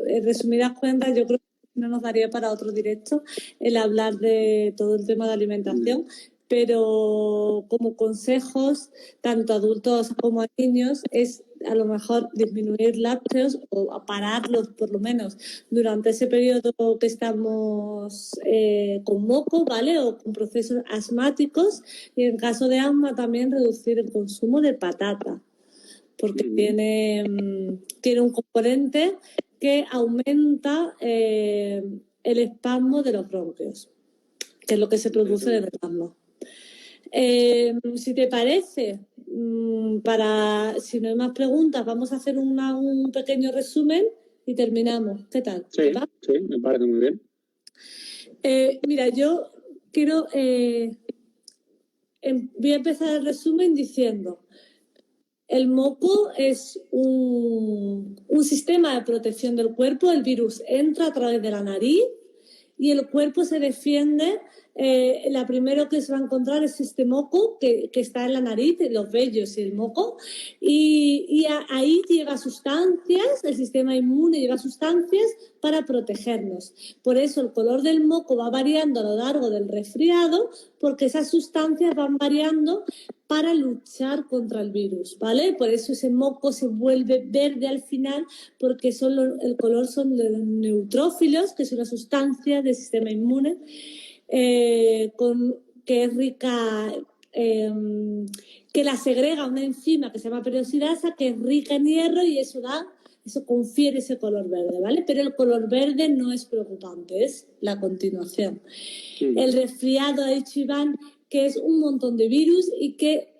En resumidas cuentas, yo creo que no nos daría para otro directo el hablar de todo el tema de alimentación, pero como consejos, tanto a adultos como a niños, es a lo mejor disminuir lácteos o pararlos por lo menos durante ese periodo que estamos con moco, ¿vale? O con procesos asmáticos, y en caso de asma también reducir el consumo de patata, porque tiene un componente que aumenta el espasmo de los bronquios, que es lo que se produce del espasmo. Si te parece, si no hay más preguntas, vamos a hacer un pequeño resumen y terminamos. ¿Qué tal? Sí, me parece muy bien. Mira, yo quiero... voy a empezar el resumen diciendo: el moco es un sistema de protección del cuerpo. El virus entra a través de la nariz y el cuerpo se defiende. La primero que se va a encontrar es este moco que está en la nariz, los vellos y el moco, y ahí lleva sustancias, el sistema inmune lleva sustancias para protegernos. Por eso el color del moco va variando a lo largo del resfriado, porque esas sustancias van variando para luchar contra el virus, ¿vale? Por eso ese moco se vuelve verde al final, porque el color son de los neutrófilos, que es una sustancia del sistema inmune, que es rica, que la segrega una enzima que se llama peroxidasa, que es rica en hierro, y eso da eso confiere ese color verde, ¿vale? Pero el color verde no es preocupante, es la continuación. El resfriado, ha dicho Iván, que es un montón de virus y que,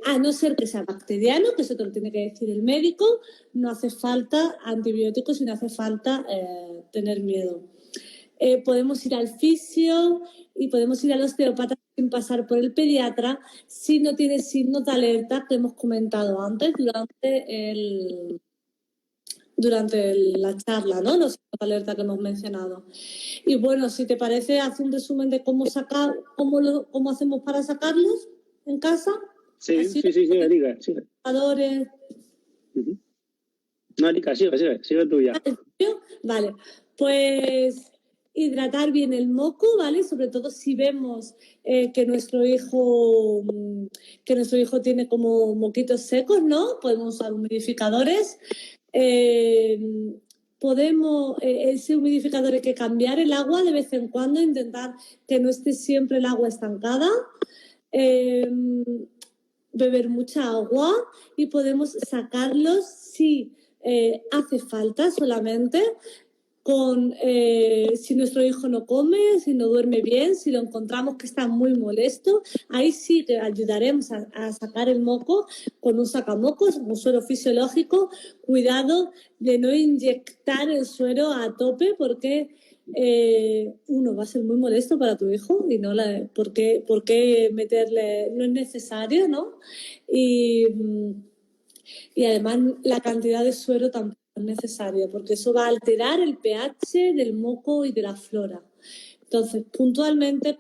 a no ser que sea bacteriano, que eso te lo tiene que decir el médico, no hace falta antibióticos y no hace falta tener miedo. Podemos ir al fisio y podemos ir al osteópata sin pasar por el pediatra si no tiene signos de alerta que hemos comentado antes durante la charla, ¿no? Los signos de alerta que hemos mencionado. Y bueno, si te parece, haz un resumen de cómo hacemos para sacarlos en casa. Sí, Erika, sigue. No, Erika, sigue tú ya. Vale, pues hidratar bien el moco, ¿vale? Sobre todo si vemos que nuestro hijo tiene como moquitos secos, ¿no? Podemos usar humidificadores. Ese humidificador hay que cambiar el agua de vez en cuando, intentar que no esté siempre el agua estancada. Beber mucha agua y podemos sacarlos si hace falta solamente si nuestro hijo no come, si no duerme bien, si lo encontramos que está muy molesto, ahí sí que ayudaremos a sacar el moco con un sacamocos, un suero fisiológico. Cuidado de no inyectar el suero a tope porque uno va a ser muy molesto para tu hijo y no ¿por qué meterle? No es necesario, ¿no? Y además la cantidad de suero tampoco es necesaria porque eso va a alterar el pH del moco y de la flora. Entonces, puntualmente,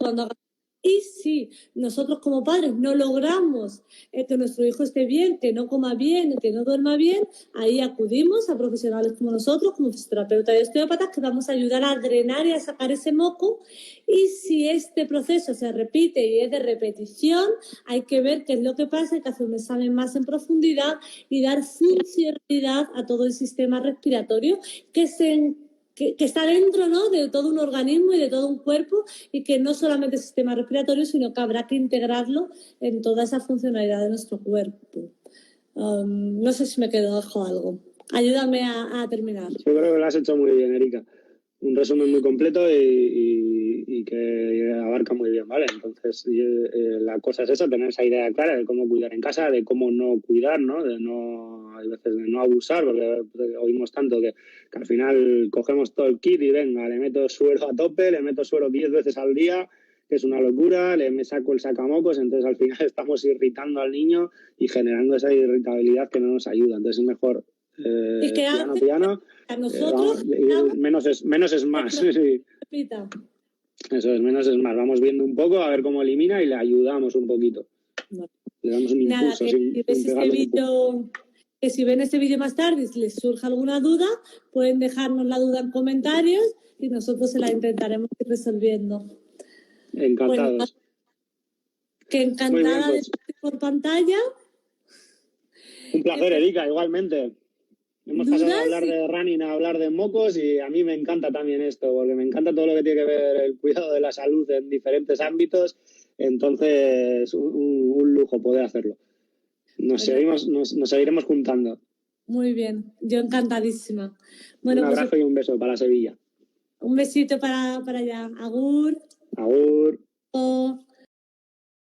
y si nosotros como padres no logramos que nuestro hijo esté bien, que no coma bien, que no duerma bien, ahí acudimos a profesionales como nosotros, como fisioterapeutas y osteópatas, que vamos a ayudar a drenar y a sacar ese moco. Y si este proceso se repite y es de repetición, hay que ver qué es lo que pasa, hay que hacer un examen más en profundidad y dar funcionalidad a todo el sistema respiratorio que está dentro, ¿no?, de todo un organismo y de todo un cuerpo, y que no solamente el sistema respiratorio, sino que habrá que integrarlo en toda esa funcionalidad de nuestro cuerpo. No sé si me quedo algo. Ayúdame a terminar. Yo creo que lo has hecho muy bien, Erika. Un resumen muy completo y que abarca muy bien, ¿vale? Entonces, la cosa es esa, tener esa idea clara de cómo cuidar en casa, de cómo no cuidar, ¿no? Hay veces de no abusar, porque oímos tanto que al final cogemos todo el kit y venga, le meto suero a tope, le meto suero 10 veces al día, que es una locura, me saco el sacamocos, entonces al final estamos irritando al niño y generando esa irritabilidad que no nos ayuda. Entonces es mejor piano. A nosotros menos es más. Sí. Eso es, menos es más. Vamos viendo un poco a ver cómo elimina y le ayudamos un poquito. Vale. Le damos un impulso. Si ven este vídeo más tarde y si les surge alguna duda, pueden dejarnos la duda en comentarios y nosotros se la intentaremos ir resolviendo. Encantados. Bueno, que encantada de estar por pantalla. Un placer, Erika, igualmente. Hemos pasado a hablar de running a hablar de mocos y a mí me encanta también esto, porque me encanta todo lo que tiene que ver el cuidado de la salud en diferentes ámbitos. Entonces, un lujo poder hacerlo. Nos seguiremos juntando. Muy bien, yo encantadísima. Bueno, un abrazo y un beso para Sevilla. Un besito para allá. Agur. Agur.